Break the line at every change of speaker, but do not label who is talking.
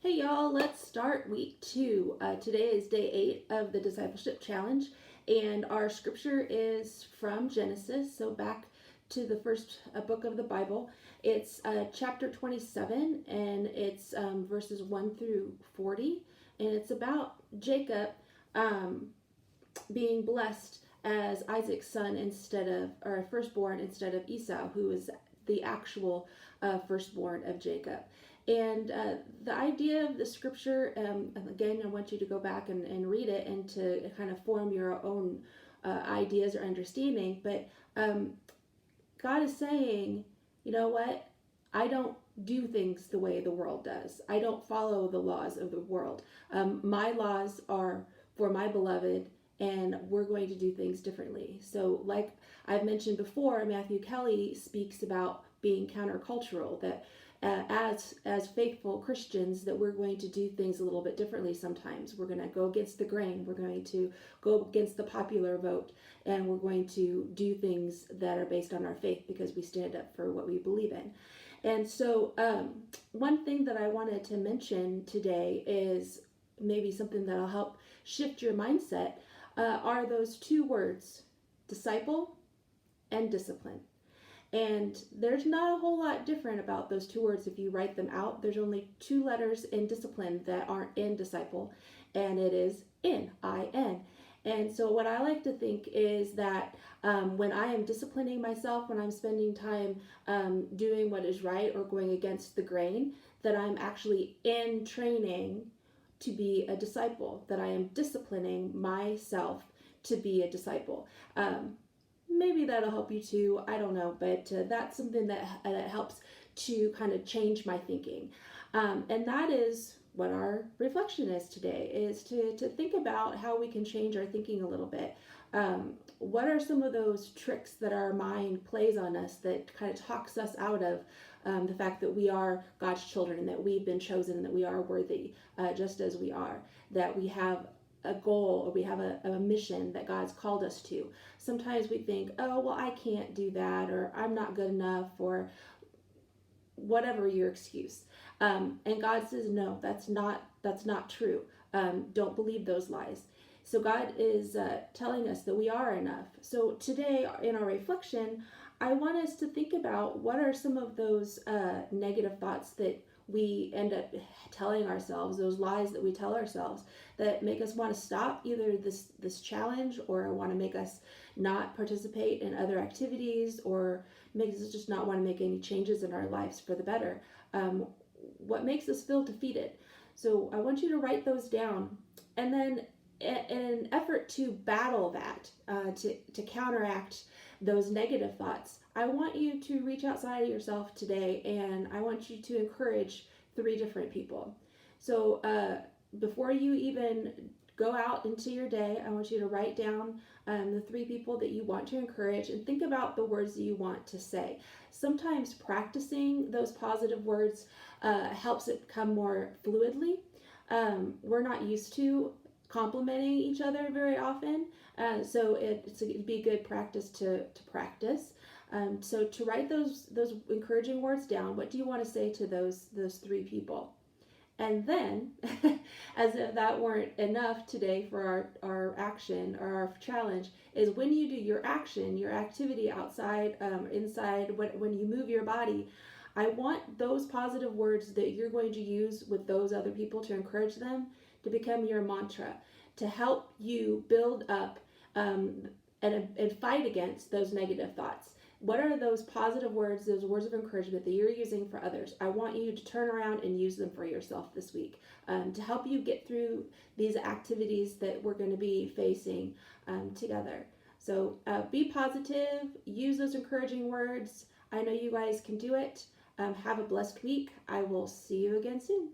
Hey y'all, let's start week 2. Today is day 8 of the Discipleship Challenge, and our scripture is from Genesis, so back to the first book of the Bible. It's chapter 27, and it's verses 1 through 40, and it's about Jacob being blessed as Isaac's son or firstborn instead of Esau, who was the actual firstborn of Jacob. And the idea of the scripture, again, I want you to go back and read it and to kind of form your own ideas or understanding. But God is saying, you know what? I don't do things the way the world does. I don't follow the laws of the world. My laws are for my beloved, and we're going to do things differently. So, like I've mentioned before, Matthew Kelly speaks about being countercultural, that as faithful Christians, that we're going to do things a little bit differently sometimes. We're going to go against the grain. We're going to go against the popular vote, and we're going to do things that are based on our faith because we stand up for what we believe in. And so one thing that I wanted to mention today is maybe something that'll help shift your mindset are those two words, disciple and discipline. And there's not a whole lot different about those two words if you write them out. There's only two letters in discipline that aren't in disciple, and it is in, I-N. And so what I like to think is that when I am disciplining myself, when I'm spending time doing what is right or going against the grain, that I'm actually in training to be a disciple, that I am disciplining myself to be a disciple. Maybe that'll help you too. I don't know, but that's something that helps to kind of change my thinking. And that is what our reflection is today, is to think about how we can change our thinking a little bit. What are some of those tricks that our mind plays on us that kind of talks us out of the fact that we are God's children and that we've been chosen and that we are worthy just as we are, that we have a goal or we have a mission that God's called us to. Sometimes we think, oh, well, I can't do that, or I'm not good enough, or whatever your excuse. And God says, no, that's not true. Don't believe those lies. So God is telling us that we are enough. So today in our reflection, I want us to think about what are some of those negative thoughts that we end up telling ourselves, those lies that we tell ourselves that make us want to stop either this challenge, or want to make us not participate in other activities, or makes us just not want to make any changes in our lives for the better. What makes us feel defeated? So I want you to write those down, and then in an effort to battle that, to counteract those negative thoughts, I want you to reach outside of yourself today, and I want you to encourage 3 different people. So before you even go out into your day, I want you to write down the 3 people that you want to encourage, and think about the words that you want to say. Sometimes practicing those positive words helps it come more fluidly. We're not used to complimenting each other very often, so it'd be good practice to practice. So to write those encouraging words down, what do you want to say to those 3 people? And then, as if that weren't enough today for our action or our challenge, is when you do your action, your activity outside, inside, when you move your body, I want those positive words that you're going to use with those other people to encourage them to become your mantra, to help you build up and fight against those negative thoughts. What are those positive words, those words of encouragement that you're using for others? I want you to turn around and use them for yourself this week to help you get through these activities that we're going to be facing together. So be positive, use those encouraging words. I know you guys can do it. Have a blessed week. I will see you again soon.